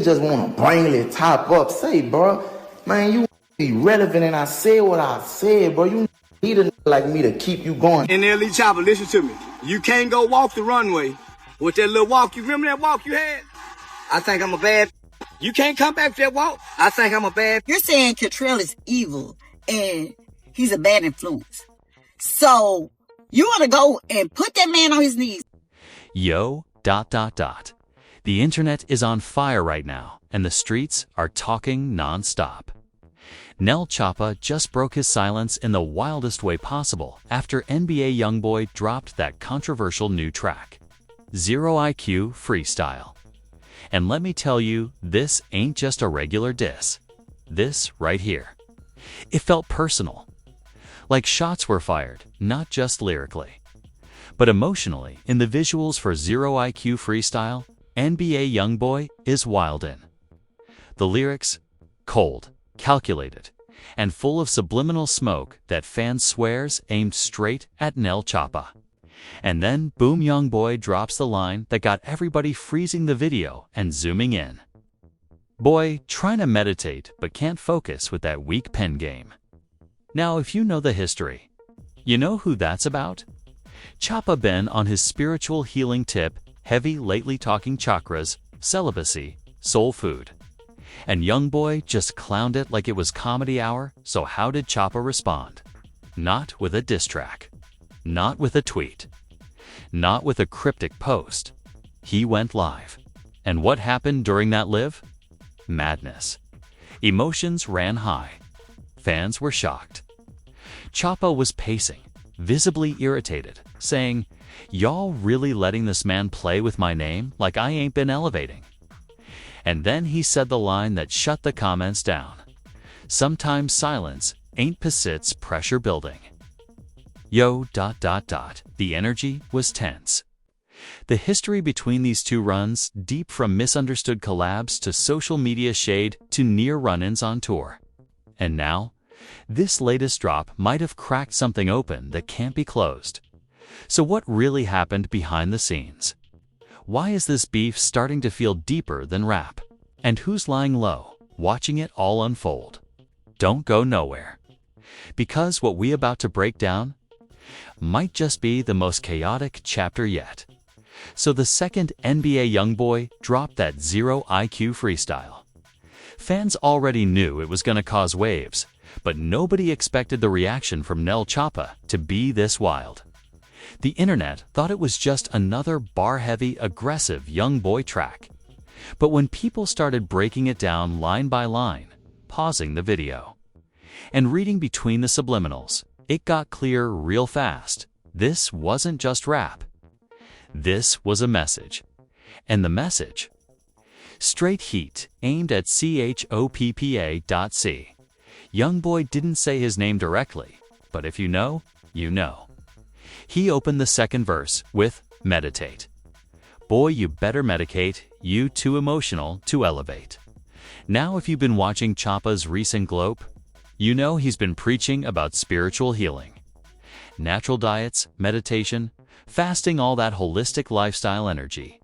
just want to bring the top up. Say, bro, man, you be relevant, and I said what I said, bro. You need a like me to keep you going. NLE Choppa, listen to me. You can't go walk the runway with that little walk. You remember that walk you had? I think I'm a bad. You can't come back with that walk. I think I'm a bad. You're saying Cottrell is evil and he's a bad influence. So you want to go and put that man on his knees. Yo, ... The internet is on fire right now, and the streets are talking non-stop. NLE Choppa just broke his silence in the wildest way possible after NBA YoungBoy dropped that controversial new track, Zero IQ Freestyle. And let me tell you, this ain't just a regular diss. This right here. It felt personal. Like shots were fired, not just lyrically, but emotionally in the visuals for Zero IQ Freestyle. NBA YoungBoy is wildin'. The lyrics, cold, calculated, and full of subliminal smoke that fans swears aimed straight at NLE Choppa. And then boom, YoungBoy drops the line that got everybody freezing the video and zooming in. Boy trying to meditate but can't focus with that weak pen game. Now if you know the history, you know who that's about? Choppa been on his spiritual healing tip, heavy lately talking chakras, celibacy, soul food. And YoungBoy just clowned it like it was comedy hour, so how did Choppa respond? Not with a diss track. Not with a tweet. Not with a cryptic post. He went live. And what happened during that live? Madness. Emotions ran high. Fans were shocked. Choppa was pacing, visibly irritated, saying, "Y'all really letting this man play with my name like I ain't been elevating?" And then he said the line that shut the comments down. Sometimes silence ain't pesit's pressure building. Yo, ... The energy was tense. The history between these two runs deep from misunderstood collabs to social media shade to near run-ins on tour. And now, this latest drop might have cracked something open that can't be closed. So what really happened behind the scenes? Why is this beef starting to feel deeper than rap? And who's lying low, watching it all unfold? Don't go nowhere. Because what we about to break down might just be the most chaotic chapter yet. So the second NBA YoungBoy dropped that Zero IQ Freestyle. Fans already knew it was going to cause waves, but nobody expected the reaction from NLE Choppa to be this wild. The internet thought it was just another bar-heavy, aggressive YoungBoy track. But when people started breaking it down line by line, pausing the video, and reading between the subliminals, it got clear real fast. This wasn't just rap. This was a message. And the message? Straight heat, aimed at CHOPPA.C. YoungBoy didn't say his name directly, but if you know, you know. He opened the second verse with meditate. Boy, you better medicate, you too emotional to elevate. Now if you've been watching Choppa's recent globe, you know he's been preaching about spiritual healing. Natural diets, meditation, fasting, all that holistic lifestyle energy.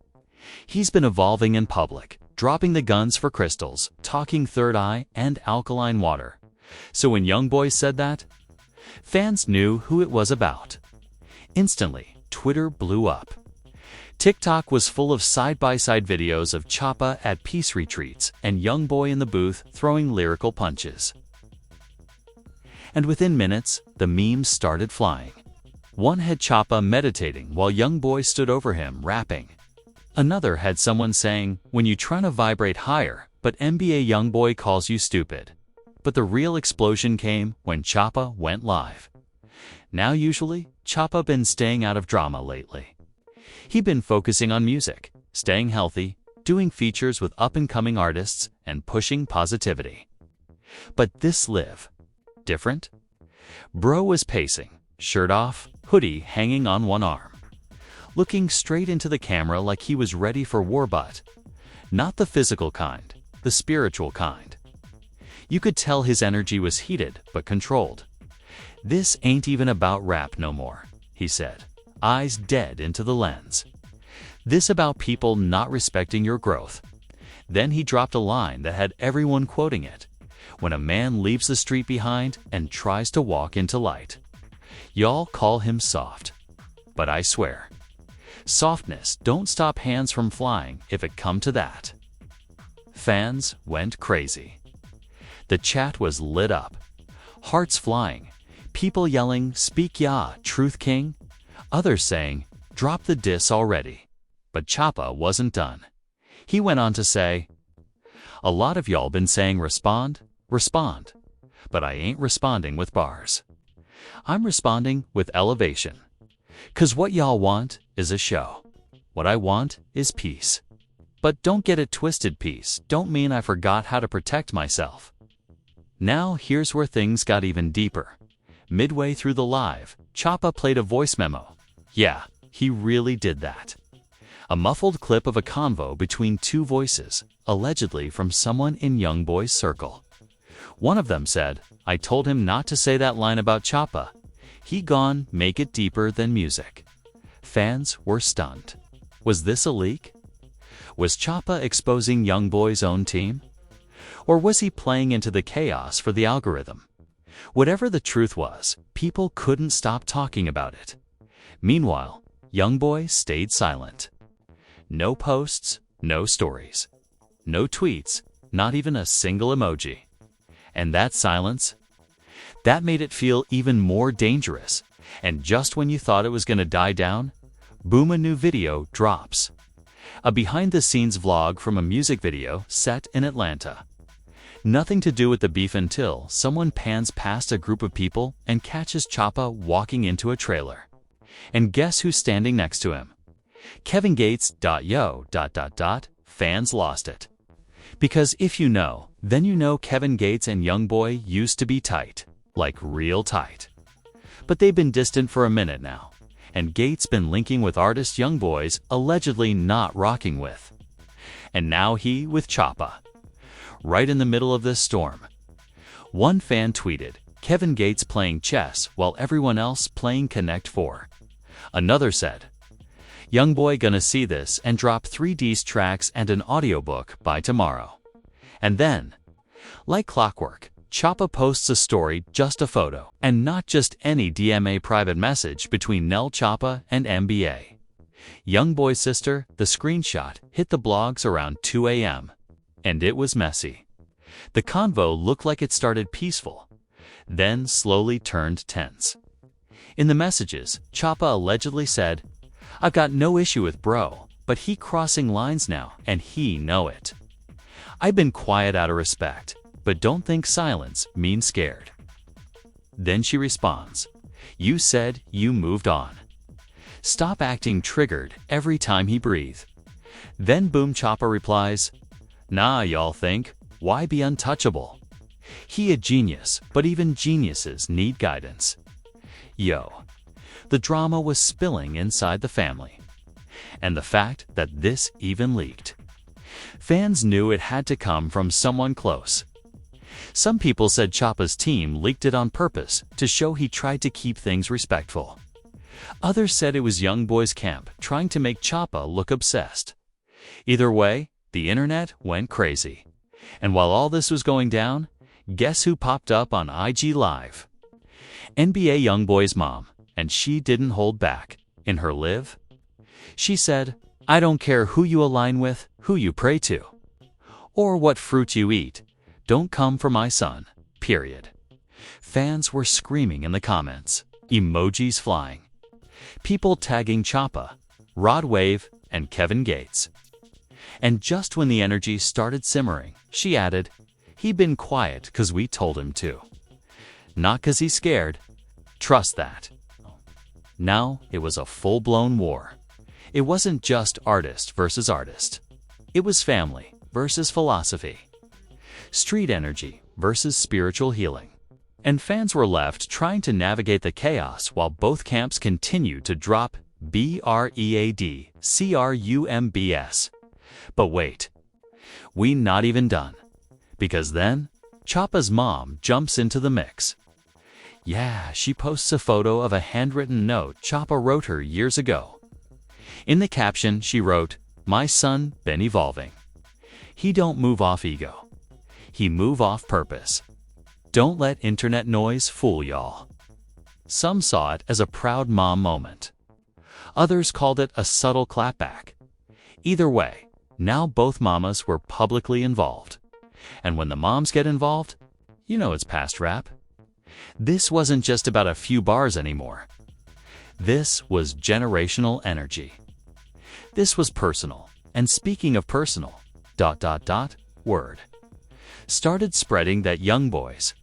He's been evolving in public, dropping the guns for crystals, talking third eye and alkaline water. So when YoungBoy said that, fans knew who it was about. Instantly, Twitter blew up. TikTok was full of side-by-side videos of Choppa at peace retreats and YoungBoy in the booth throwing lyrical punches. And within minutes, the memes started flying. One had Choppa meditating while YoungBoy stood over him rapping. Another had someone saying, "When you trying to vibrate higher, but NBA YoungBoy calls you stupid." But the real explosion came when Choppa went live. Now usually, Choppa been staying out of drama lately. He been focusing on music, staying healthy, doing features with up-and-coming artists, and pushing positivity. But this live different? Bro was pacing, shirt off, hoodie hanging on one arm, looking straight into the camera like he was ready for war, but not the physical kind, the spiritual kind. You could tell his energy was heated but controlled. "This ain't even about rap no more," he said, eyes dead into the lens. "This about people not respecting your growth. Then he dropped a line that had everyone quoting it. When a man leaves the street behind and tries to walk into light. Y'all call him soft. But I swear, softness don't stop hands from flying if it come to that. Fans went crazy. The chat was lit up. Hearts flying. People yelling, "Speak ya, Truth King." Others saying, "Drop the diss already." But Choppa wasn't done. He went on to say, "A lot of y'all been saying respond, respond. But I ain't responding with bars. I'm responding with elevation. 'Cause what y'all want is a show. What I want is peace. But don't get it twisted, peace don't mean I forgot how to protect myself." Now here's where things got even deeper. Midway through the live, Choppa played a voice memo. Yeah, he really did that. A muffled clip of a convo between two voices, allegedly from someone in YoungBoy's circle. One of them said, "I told him not to say that line about Choppa. He gone make it deeper than music." Fans were stunned. Was this a leak? Was Choppa exposing YoungBoy's own team? Or was he playing into the chaos for the algorithm? Whatever the truth was, people couldn't stop talking about it. Meanwhile, YoungBoy stayed silent. No posts, no stories. No tweets, not even a single emoji. And that silence? That made it feel even more dangerous. And just when you thought it was going to die down, boom, a new video drops. A behind-the-scenes vlog from a music video set in Atlanta. Nothing to do with the beef until someone pans past a group of people and catches Choppa walking into a trailer. And guess who's standing next to him? Kevin Gates. Yo. Fans lost it. Because if you know, then you know Kevin Gates and YoungBoy used to be tight. Like real tight. But they've been distant for a minute now. And Gates been linking with artist YoungBoy's allegedly not rocking with. And now he with Choppa. Right in the middle of this storm. One fan tweeted, "Kevin Gates playing chess while everyone else playing Connect 4. Another said, "YoungBoy gonna see this and drop 3 diss tracks and an audiobook by tomorrow." And then, like clockwork, Choppa posts a story, just a photo, and not just any DMA private message between NLE Choppa and NBA. YoungBoy's sister, the screenshot, hit the blogs around 2 a.m. And it was messy. The convo looked like it started peaceful, then slowly turned tense. In the messages, Choppa allegedly said, "I've got no issue with bro, but he crossing lines now, and he know it. I've been quiet out of respect, but don't think silence means scared." Then she responds, "You said you moved on. Stop acting triggered every time he breathe." Then boom, Choppa replies, "Nah, y'all think, why be untouchable? He a genius, but even geniuses need guidance." Yo, the drama was spilling inside the family. And the fact that this even leaked. Fans knew it had to come from someone close. Some people said Choppa's team leaked it on purpose to show he tried to keep things respectful. Others said it was YoungBoy's camp trying to make Choppa look obsessed. Either way, the internet went crazy. And while all this was going down, guess who popped up on IG Live? NBA YoungBoy's mom, and she didn't hold back. In her live, she said, "I don't care who you align with, who you pray to, or what fruit you eat, don't come for my son, period." Fans were screaming in the comments, emojis flying. People tagging Choppa, Rod Wave, and Kevin Gates. And just when the energy started simmering, she added, "He been quiet 'cause we told him to. Not 'cause he's scared. Trust that." Now it was a full-blown war. It wasn't just artist versus artist. It was family versus philosophy. Street energy versus spiritual healing. And fans were left trying to navigate the chaos while both camps continued to drop BREAD CRUMBS. But wait, we not even done. Because then, Choppa's mom jumps into the mix. Yeah, she posts a photo of a handwritten note Choppa wrote her years ago. In the caption, she wrote, "My son been evolving. He don't move off ego. He move off purpose. Don't let internet noise fool y'all. Some saw it as a proud mom moment. Others called it a subtle clapback. Either way, now both mamas were publicly involved. And when the moms get involved, you know it's past rap. This wasn't just about a few bars anymore. This was generational energy. This was personal. And speaking of personal, ... word started spreading that YoungBoy's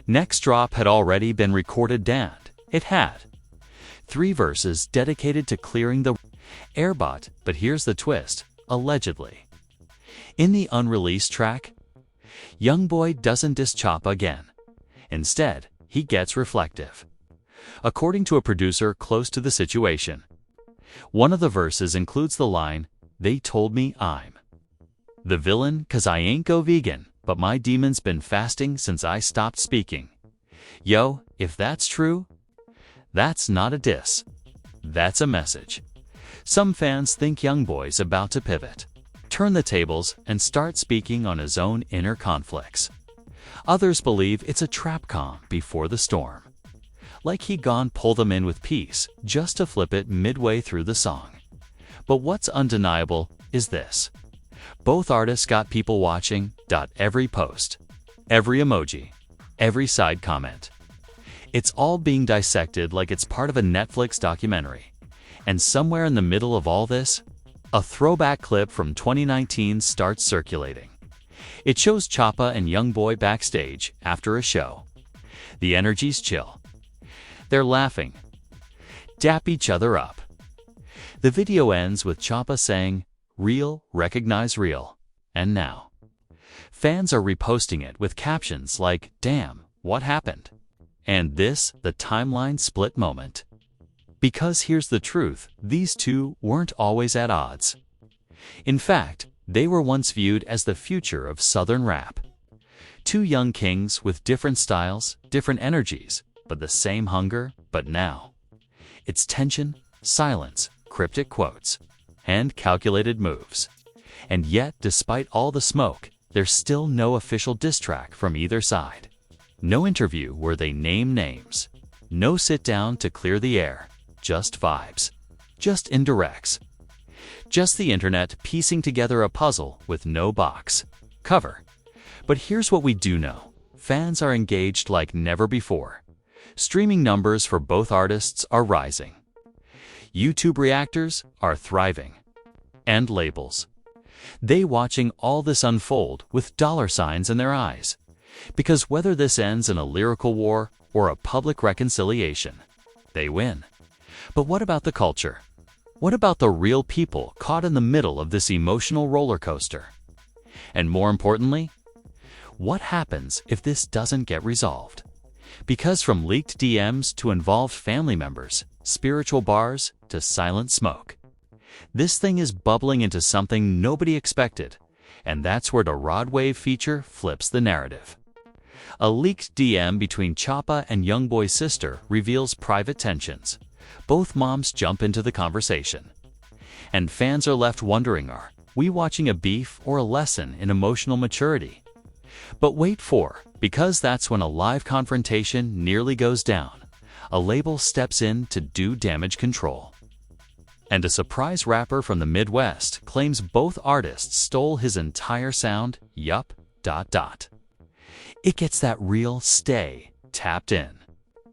next drop had already been recorded and it had 3 verses dedicated to clearing the airbot, but here's the twist, allegedly. In the unreleased track, YoungBoy doesn't diss Choppa again. Instead, he gets reflective. According to a producer close to the situation, one of the verses includes the line, "They told me I'm the villain 'cause I ain't go vegan, but my demon's been fasting since I stopped speaking." Yo, if that's true, that's not a diss. That's a message. Some fans think YoungBoy's about to pivot, turn the tables, and start speaking on his own inner conflicts. Others believe it's a trap calm before the storm. Like he gone pull them in with peace just to flip it midway through the song. But what's undeniable is this. Both artists got people watching. Every post, every emoji, every side comment. It's all being dissected like it's part of a Netflix documentary. And somewhere in the middle of all this, a throwback clip from 2019 starts circulating. It shows Choppa and YoungBoy backstage after a show. The energy's chill. They're laughing, dap each other up. The video ends with Choppa saying, "Real, recognize real." And now, fans are reposting it with captions like, "Damn, what happened?" And this, the timeline split moment. Because here's the truth, these two weren't always at odds. In fact, they were once viewed as the future of Southern rap. Two young kings with different styles, different energies, but the same hunger. But now, it's tension, silence, cryptic quotes, and calculated moves. And yet, despite all the smoke, there's still no official diss track from either side. No interview where they name names. No sit down to clear the air. Just vibes. Just indirects. Just the internet piecing together a puzzle with no box cover. But here's what we do know. Fans are engaged like never before. Streaming numbers for both artists are rising. YouTube reactors are thriving. And labels. They watching all this unfold with $signs in their eyes. Because whether this ends in a lyrical war or a public reconciliation, they win. But what about the culture? What about the real people caught in the middle of this emotional roller coaster? And more importantly, what happens if this doesn't get resolved? Because from leaked DMs to involved family members, spiritual bars to silent smoke, this thing is bubbling into something nobody expected, and that's where the Rod Wave feature flips the narrative. A leaked DM between Choppa and YoungBoy's sister reveals private tensions. Both moms jump into the conversation. And fans are left wondering, are we watching a beef or a lesson in emotional maturity? But wait because that's when a live confrontation nearly goes down. A label steps in to do damage control. And a surprise rapper from the Midwest claims both artists stole his entire sound. Yup. It gets that real stay tapped in.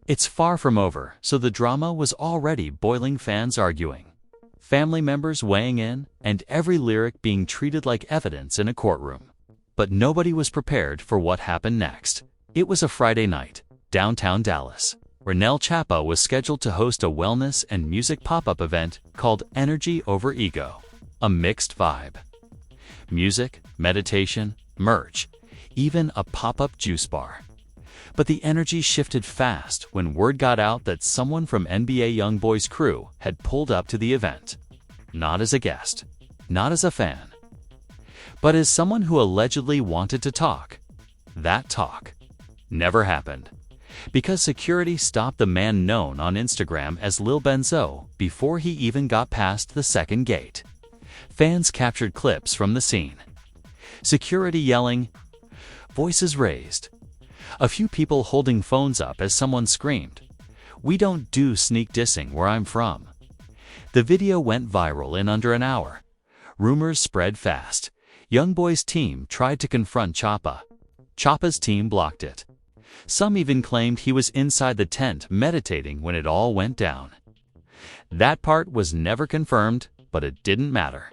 It's far from over, so the drama was already boiling, fans arguing, family members weighing in, and every lyric being treated like evidence in a courtroom. But nobody was prepared for what happened next. It was a Friday night, downtown Dallas, where NLE Choppa was scheduled to host a wellness and music pop-up event called Energy Over Ego, a mixed vibe. Music, meditation, merch, even a pop-up juice bar. But the energy shifted fast when word got out that someone from NBA YoungBoy's crew had pulled up to the event. Not as a guest, not as a fan, but as someone who allegedly wanted to talk. That talk never happened, because security stopped the man known on Instagram as Lil Benzo before he even got past the second gate. Fans captured clips from the scene. Security yelling, voices raised. A few people holding phones up as someone screamed, "We don't do sneak dissing where I'm from." The video went viral in under an hour. Rumors spread fast. YoungBoy's team tried to confront Choppa. Choppa's team blocked it. Some even claimed he was inside the tent meditating when it all went down. That part was never confirmed, but it didn't matter.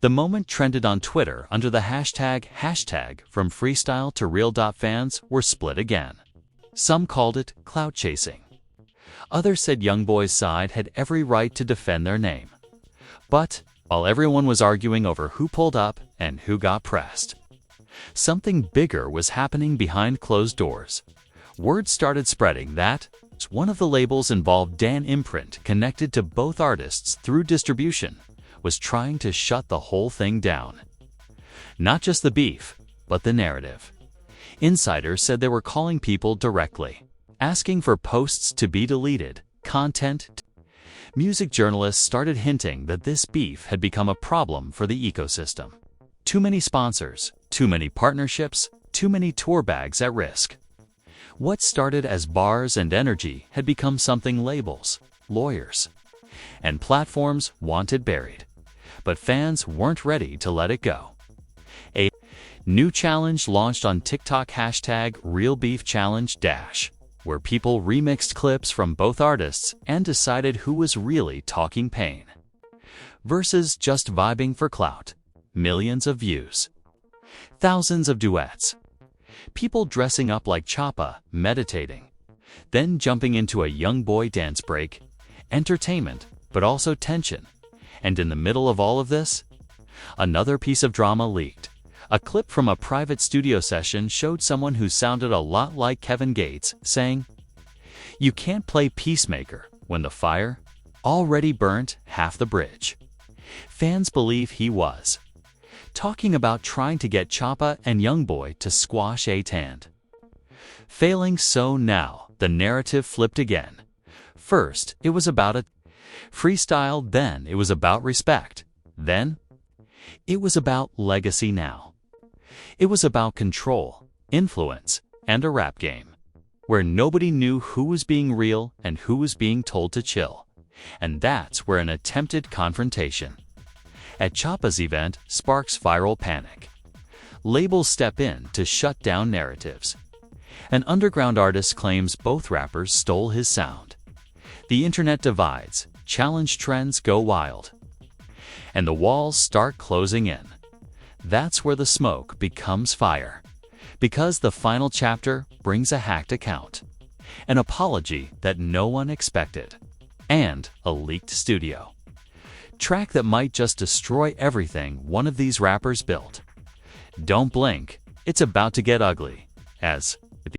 The moment trended on Twitter under the hashtag from Freestyle to real. Fans were split again. Some called it clout chasing. Others said YoungBoy's side had every right to defend their name. But while everyone was arguing over who pulled up and who got pressed, something bigger was happening behind closed doors. Word started spreading that one of the labels involved, Dan Imprint, connected to both artists through distribution, was trying to shut the whole thing down. Not just the beef, but the narrative. Insiders said they were calling people directly, asking for posts to be deleted, content. Music journalists started hinting that this beef had become a problem for the ecosystem. Too many sponsors, too many partnerships, too many tour bags at risk. What started as bars and energy had become something labels, lawyers, and platforms wanted buried. But fans weren't ready to let it go. A new challenge launched on TikTok, hashtag RealBeefChallenge-, where people remixed clips from both artists and decided who was really talking pain versus just vibing for clout. Millions of views. Thousands of duets. People dressing up like Choppa, meditating, then jumping into a YoungBoy dance break. Entertainment, but also tension. And in the middle of all of this, another piece of drama leaked. A clip from a private studio session showed someone who sounded a lot like Kevin Gates saying, "You can't play peacemaker when the fire already burnt half the bridge." Fans believe he was talking about trying to get Choppa and YoungBoy to squash a hand. Failing so now, the narrative flipped again. First, it was about a freestyle, then it was about respect, then it was about legacy now. It was about control, influence, and a rap game, where nobody knew who was being real and who was being told to chill. And that's where an attempted confrontation at Choppa's event sparks viral panic. Labels step in to shut down narratives. An underground artist claims both rappers stole his sound. The internet divides, challenge trends go wild, and the walls start closing in. That's where the smoke becomes fire, because the final chapter brings a hacked account, an apology that no one expected, and a leaked studio track that might just destroy everything one of these rappers built. Don't blink, it's about to get ugly, as